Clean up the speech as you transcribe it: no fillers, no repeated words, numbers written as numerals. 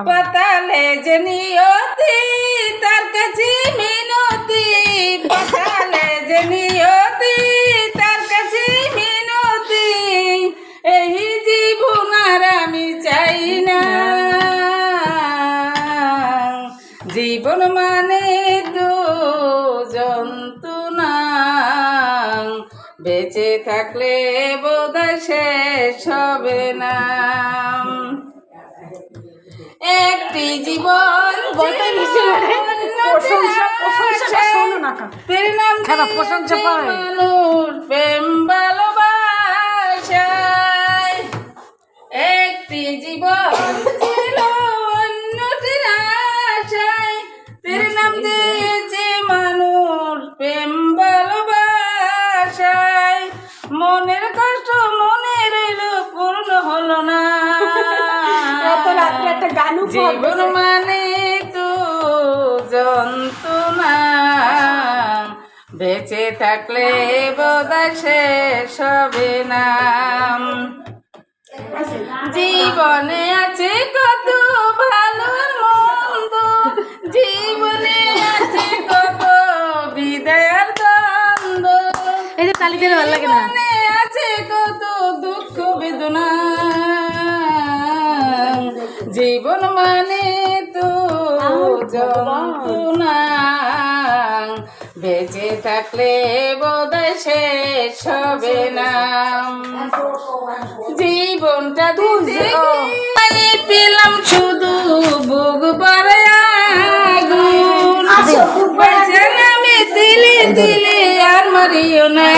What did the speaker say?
পাতালে যে নিয়তি তার কাছে মিনতি, পাতালে যে নিয়তি তার কাছে মিনতি, এই জীবন আর আমি চাই না। জীবন মানে তো যন্ত্রণা, বেঁচে থাকলে বোধহয় শেষ হবে না। একটি জীবন মানুষ প্রেম ভালোবাসায়, একটি জীবন ছিল অন্যটির আশায়, তোর নাম দিয়েছে মানুষ প্রেম ভালোবাসায়, মনের কষ্ট মনে রইল পূর্ণ হলো না। জীবন মানে তো যন্ত্রণা, বেঁচে থাকলে বোধহয় শেষ হবে না। জীবনে আছে কত ভালো মন্দ, জীবনে আছে কত বিদায়ের দ্বন্দ্ব, জীবনে আছে কত দুঃখ বেদনা। জীবন মানে তো যন্ত্রণা, বেঁচে থাকলে বোধহয় শেষ হবে না। জীবনটা দিতে আমি পেলাম শুধু বুক ভরে আগুন, আমি দিলে দিলে আর মারিও না।